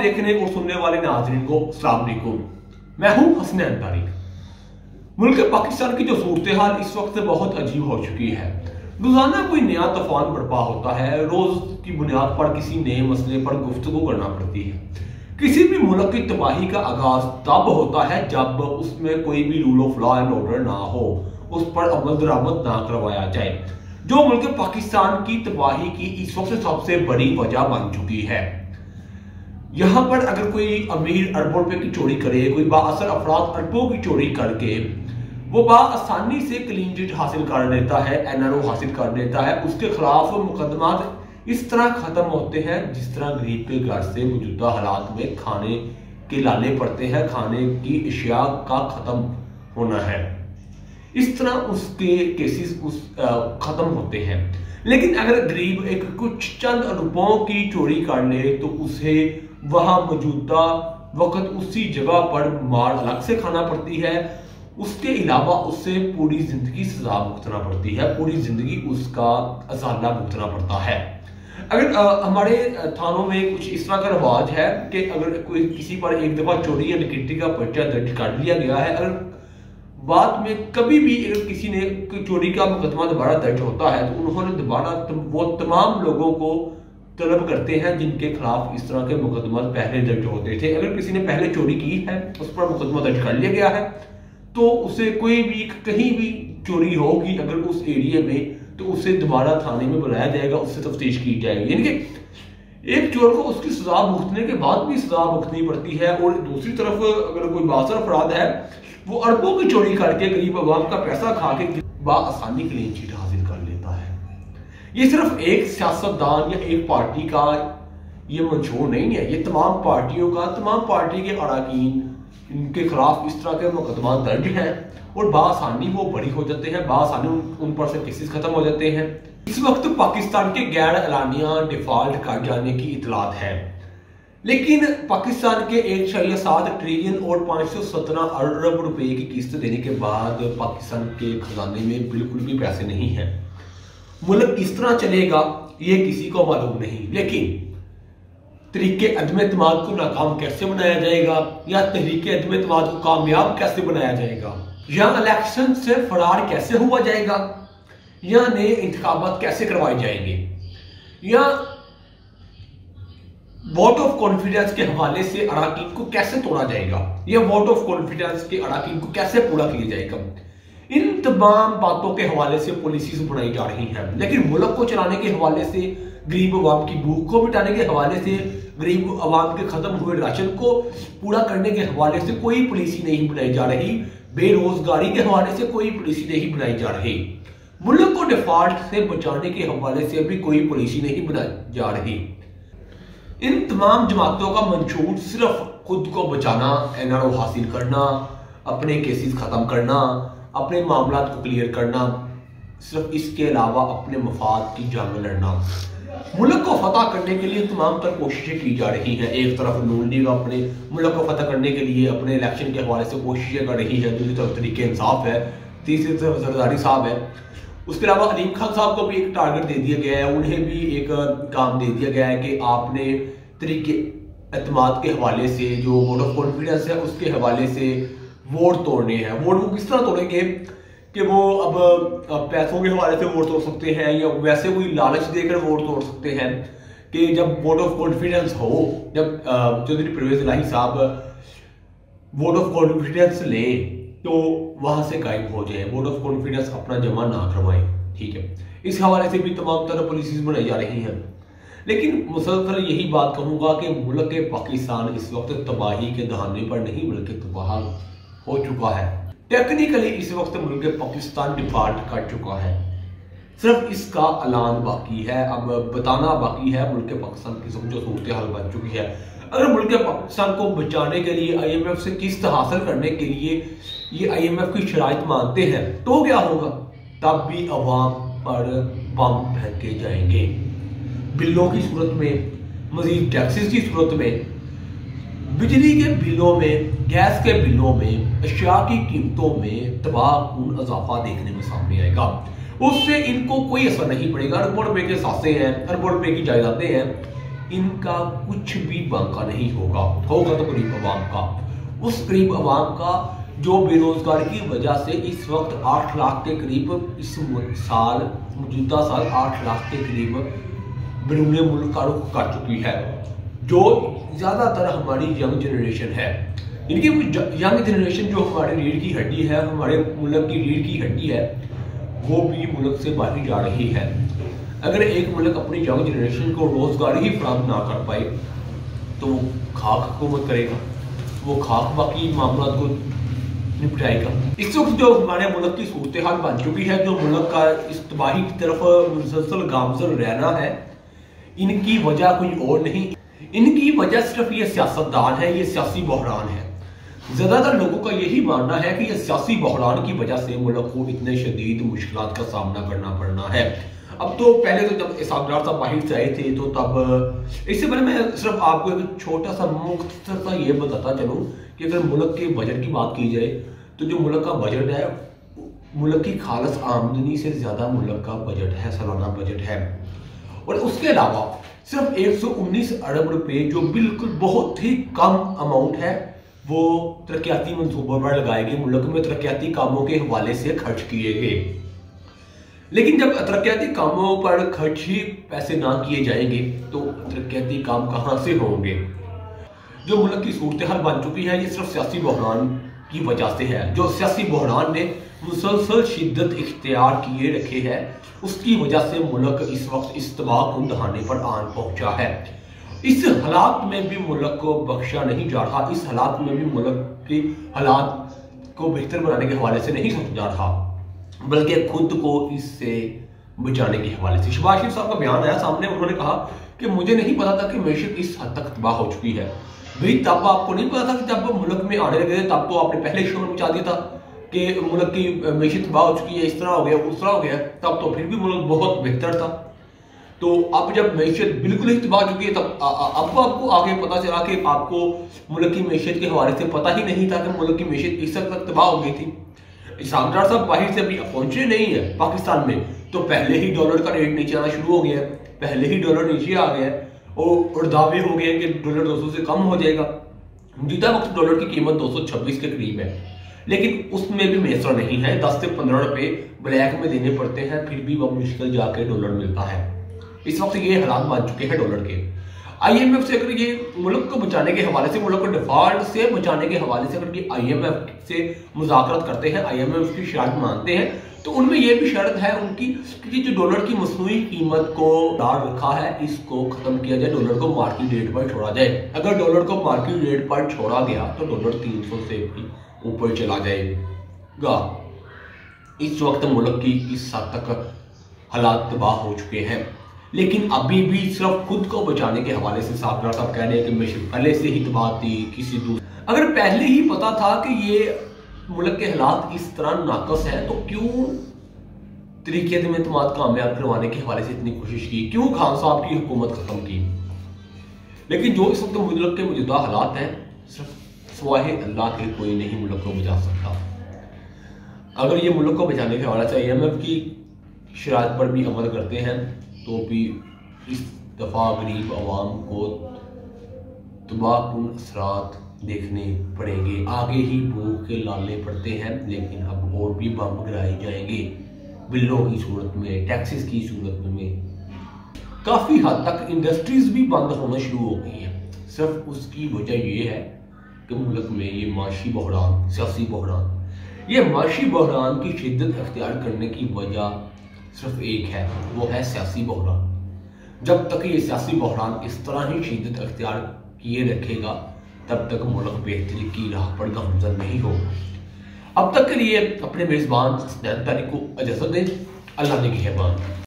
देखने और सुनने वाले नाज़रीन को अस्सलाम वालेकुम। मैं हूं हसनैन अंसारी। मुल्क पाकिस्तान की जो सूरत हाल इस वक्त बहुत अजीब हो चुकी है। रोजाना कोई नया तूफान बर्पा होता है। रोज की बुनियाद पर किसी नए मसले पर गुफ्तगू करना पड़ती है। किसी भी मुल्क की तबाही का आगाज तब होता है जब उसमें कोई भी rule of law and order ना हो, उस पर अमल दरामद ना करवाया जाए, जो मुल्क पाकिस्तान की तबाही की इस वक्त सबसे बड़ी वजह बन चुकी है। यहाँ पर अगर कोई अमीर अरबों रुपए की चोरी करे, कोई बाअसर अफराद अरबों की चोरी करके वो आसानी से क्लीन चिट हासिल कर लेता है, एनआरओ हासिल कर लेता है, उसके खिलाफ मुकदमा इस तरह खत्म होते हैं जिस तरह गरीब के घर से मौजूदा हालात में खाने के लाले पड़ते हैं, खाने की अशिया का खत्म होना है, इस तरह उसके केसेस खत्म होते हैं। लेकिन अगर गरीब एक कुछ चंद रुपयों की चोरी कर ले तो उसे वहां मौजूदा वक्त उसी जगह पर मार अलग से खाना पड़ती है। उसके अलावा उससे पूरी जिंदगी सजा भुगतना पड़ती है, पूरी जिंदगी उसका अजाला भुगतना पड़ता है। अगर हमारे थानों में कुछ इस तरह का रवाज है कि अगर कोई किसी पर एक दफा चोरी या डकैती का पर्चा दर्ज कर लिया गया है, अगर बाद में कभी भी अगर किसी ने चोरी का मुकदमा दोबारा दर्ज होता है तो उन्होंने दोबारा वो तमाम लोगों को तलब करते हैं जिनके खिलाफ इस तरह के मुकदमा पहले दर्ज होते थे। अगर किसी ने पहले चोरी की है, उस पर मुकदमा दर्ज कर लिया गया है, तो उसे कोई भी कहीं भी चोरी होगी अगर उस एरिया में, तो उसे दोबारा थाने में बुलाया जाएगा, उससे तफ्तीश की जाएगी। यानी कि एक चोर को उसकी सजा भुगतने के बाद भी सजा भुगतनी पड़ती है, और दूसरी तरफ अगर कोई बासर अफराद है वो अरबों की चोरी करके गरीब अवाम का पैसा खा के आसानी क्लीन चिट हासिल कर लेता है। ये सिर्फ एक सियासतदान या एक पार्टी का ये मंशूर नहीं है, ये तमाम पार्टियों का, तमाम पार्टी के अरकान इनके खिलाफ इस तरह के मुकदमा दर्ज हैं और बासानी वो बरी हो जाते हैं, बासानी उन पर से केसेस खत्म हो जाते हैं। इस वक्त पाकिस्तान के गैर एलानिया डिफॉल्ट कर जाने की इतलात है, लेकिन पाकिस्तान के 1.7 ट्रिलियन और 517 अरब रुपए की किस्त देने के बाद पाकिस्तान के खजाने में बिल्कुल भी पैसे नहीं हैं। मुल्क किस तरह चलेगा ये किसी को मालूम नहीं, लेकिन तरीके अदम एतमाद को नाकाम कैसे बनाया जाएगा या तहरीके अदम एतमाद को कामयाब कैसे बनाया जाएगा, या इलेक्शन से फरार कैसे हुआ जाएगा, या नए इंतखाबात कैसे करवाए जाएंगे, या वोट ऑफ कॉन्फिडेंस के हवाले से अरकान को कैसे तोड़ा जाएगा, या वोट ऑफ कॉन्फिडेंस के अरकान को कैसे पूरा किया जाएगा। इन तमाम बातों के हवाले से पॉलिसीज बनाई जा रही हैं, लेकिन मुल्क को चलाने के हवाले से, गरीब अवाम की भूख को मिटाने के हवाले से, गरीब अवाम के खत्म हुए राशन को पूरा करने के हवाले से कोई पॉलिसी नहीं बनाई जा रही। बेरोजगारी के हवाले से कोई पॉलिसी नहीं बनाई जा रही। मुल्क को डिफॉल्ट से बचाने के हवाले से भी कोई पॉलिसी नहीं बनाई जा रही। इन तमाम जमातों का मंशूर सिर्फ खुद को बचाना, एनआरओ हासिल करना, अपने केसेस खत्म करना, अपने मामला को क्लियर करना, सिर्फ इसके अलावा अपने मफाद की जंग लड़ना। मुल्क को फतह करने के लिए तमाम तर कोशिशें की जा रही हैं। एक तरफ नून लीग अपने मुल्क को फतह करने के लिए अपने इलेक्शन के हवाले से कोशिशें कर रही है, दूसरी तरफ तरीके इंसाफ है, तीसरी तरफ जरदारी साहब है। उसके अलावा अलीम खान साहब को भी एक टारगेट दे दिया गया है, उन्हें भी एक काम दे दिया गया है कि आपने तरीके एतमाद के हवाले से, जो वोट ऑफ कॉन्फिडेंस है उसके हवाले से वोट तोड़ने हैं। वोट वो किस तरह तोड़ेंगे कि वो अब पैसों के हवाले से वोट तोड़ सकते हैं, या वैसे कोई लालच देकर वोट तोड़ सकते हैं कि जब वोट ऑफ कॉन्फिडेंस हो, जब चौधरी परवेज इलाही साहब वोट ऑफ कॉन्फिडेंस ले तो वहां से गायब हो जाए, वोट ऑफ कॉन्फिडेंस अपना जमा ना करवाएं। ठीक है, इस हवाले से भी तमाम तरह पॉलिसीज बनाई जा रही हैं। लेकिन मुसलसल यही बात कहूंगा कि मुल्क पाकिस्तान इस वक्त तबाही के दहाने पर नहीं बल्कि तबाह हो चुका है। टेक्निकली इस वक्त मुल्क पाकिस्तान डिफॉल्ट कर चुका है, सिर्फ इसका ऐलान बाकी है, अब बताना बाकी है मुल्क पाकिस्तान की जो सूरत हाल बन चुकी है। अगर मुल्क पाकिस्तान को बचाने के लिए IMF से किस्त हासिल करने के लिए ये IMF की शराइत मानते हैं तो क्या होगा, तब भी अवाम पर बम फेंके जाएंगे, बिलों की सूरत में, मजीद टैक्सेस की सूरत में, बिजली के बिलों में, गैस के बिलों में, अशिया की कीमतों में तबाहकुन इजाफा देखने में सामने आएगा। उससे इनको कोई असर नहीं पड़ेगा। अरबों रुपए के सासे हैं, अरबों रुपए की जायदादें हैं, इनका कुछ भी बांका नहीं होगा तो गरीब आवाम का, उस गरीब आवाम का जो बेरोजगारी की वजह से इस वक्त 8 लाख के करीब इस साल मौजूदा साल 8 लाख के करीब बैरून मुल्क का रुख कर चुकी है, जो ज्यादातर हमारी यंग जनरेशन है। इनकी यंग जनरेशन जो हमारे रीढ़ की हड्डी है, हमारे मुल्क की रीढ़ की हड्डी है, वो भी मुल्क से बाहर जा रही है। अगर एक मुल्क अपनी यंग जनरेशन को रोजगार ही फराहम ना कर पाए तो वो खाक हुकूमत करेगा, वो खाक बाकी मामला को निपटाएगा। इस वक्त जो हमारे मुल्क की सूरत हाल बन चुकी है, जो मुल्क का इस तबाही की तरफ मुसलसल गामजन रहना है, इनकी वजह कोई और नहीं, इनकी वजह सिर्फ ये सियासतदान है, ये सियासी बहरान है। ज्यादातर लोगों का यही मानना है कि ये सियासी बहरान की वजह से मुल्क को इतने शदीद मुश्किलात का सामना करना पड़ना है। अब तो पहले तो जब इसाकदार साहब बाहर से आए थे तो तब इससे पहले मैं सिर्फ आपको एक छोटा सा मुख्तसर सा ये बताता चलूं कि अगर मुल्क के बजट की बात की जाए तो जो मुल्क का बजट है, मुल्क की खालस आमदनी से ज्यादा मुल्क का बजट है, सालाना बजट है। और उसके अलावा सिर्फ 119 अरब रुपए जो बिल्कुल बहुत ही कम अमाउंट है, वो तरक्याती मंसूबों पर लगाए गए, मुल्क में तरक्याती कामों के हवाले से खर्च किए गए। लेकिन जब तरक्याती कामों पर खर्च ही पैसे ना किए जाएंगे तो तरक्याती काम कहां से होंगे। जो मुल्क की सूरत हाल बन चुकी है, ये सिर्फ सियासी बहरान की वजह से है। जो सियासी बहरान ने मुसलसल शिद्दत इख्तियार किए रखे है, उसकी वजह से मुल्क इस वक्त इस तबाहकुन दहाने पर आन पहुंचा है। इस हालात में भी मुल्क को बख्शा नहीं जा रहा, इस हालात में भी मुल्क के हालात को बेहतर बनाने के हवाले से नहीं सोचा जा रहा, बल्कि खुद को इससे बचाने के हवाले से। शहबाज शरीफ साहब का बयान आया सामने, उन्होंने कहा कि मुझे नहीं पता था कि मैशत इस हद तक तबाह हो चुकी है। भाई तब आपको नहीं पता था कि जब मुल्क में आने लगे थे तब तो आपने पहले शोर मचा दिया था कि मुल्क की मैशत तबाह हो चुकी है, इस तरह हो गया उस तरह हो गया, तब तो फिर भी मुल्क बहुत बेहतर था। तो अब जब मैशत बिल्कुल ही तबाह हो चुकी है, तब अब आपको आगे पता चला कि आपको मुल्क की मैशत के हवाले से पता ही नहीं था कि मुल्क की मैशत इस हद तक तबाह हो गई थी। इसाकदार साहब बाहर से अभी पहुंचे नहीं है पाकिस्तान में, तो पहले ही डॉलर का रेट नीचे आना शुरू हो गया है, पहले ही डॉलर नीचे आ गया है और दावे हो गए कि डॉलर 200 से कम हो जाएगा। मौजूदा वक्त डॉलर की कीमत 226 के करीब है, लेकिन उसमें भी मैसर नहीं है। 10 से 15 रुपए ब्लैक में देने पड़ते हैं, फिर भी वह मुश्किल जाके डॉलर मिलता है। इस वक्त ये हालात बन चुके हैं डॉलर के। IMF से अगर ये मुल्क को बचाने के हवाले से, मुल्क को डिफॉल्ट से बचाने के हवाले से अगर ये IMF से मुज़ाकरत करते हैं, IMF की शर्त मानते हैं, तो उनमें यह भी शर्त है उनकी कि जो डॉलर की मसनूई कीमत को डाल रखा है, इसको खत्म किया जाए, डॉलर को मार्केट रेट पर छोड़ा जाए। अगर डॉलर को मार्केट रेट पर छोड़ा गया तो डॉलर 300 से भी ऊपर चला जाएगा। इस वक्त मुल्क की इस हद तक हालात तबाह हो चुके हैं, लेकिन अभी भी सिर्फ खुद को बचाने के हवाले से इसाकदार साहब कह रहे हैं कि मैशत पहले से ही तबाह थी, किसी दूसरे। अगर पहले ही पता था कि ये मुल्क के हालात इस तरह नाकस है, तो क्यों तरीके में एतमाद कामयाब करवाने के हवाले से इतनी कोशिश की, क्यों खान साहब की हुकूमत खत्म की। लेकिन जो इस वक्त मुल्क के मौजूदा हालात हैं, सिर्फ सिवाय अल्लाह के कोई नहीं मुल्क को बचा सकता। अगर ये मुल्क को बचाने के हवाले से IMF की शराइत पर भी अमल करते हैं तो भी इस दफा गरीब आवाम को तबाहकुन असरात देखने पड़ेंगे। आगे ही भूख के लाले पड़ते हैं, लेकिन अब और भी बम गिराए जाएंगे बिलों की सूरत में, टैक्सेस की सूरत में। काफी हद तक इंडस्ट्रीज भी बंद होना शुरू हो गई हैं। सिर्फ उसकी वजह यह है कि मुल्क में ये माशी बहरान, सियासी बहरान, ये माशी बहरान की शिद्दत अख्तियार करने की वजह सिर्फ एक है, वो है सियासी बहरान। जब तक ये सियासी बहरान इस तरह ही शिद्दत अख्तियार किए रखेगा, तब तक मुल्क बेहतरी की राह पर गामजन नहीं होगा। अब तक के लिए अपने मेजबान हसनैन तारिक को इजाजत दें। अल्लाह ने मेहरबान।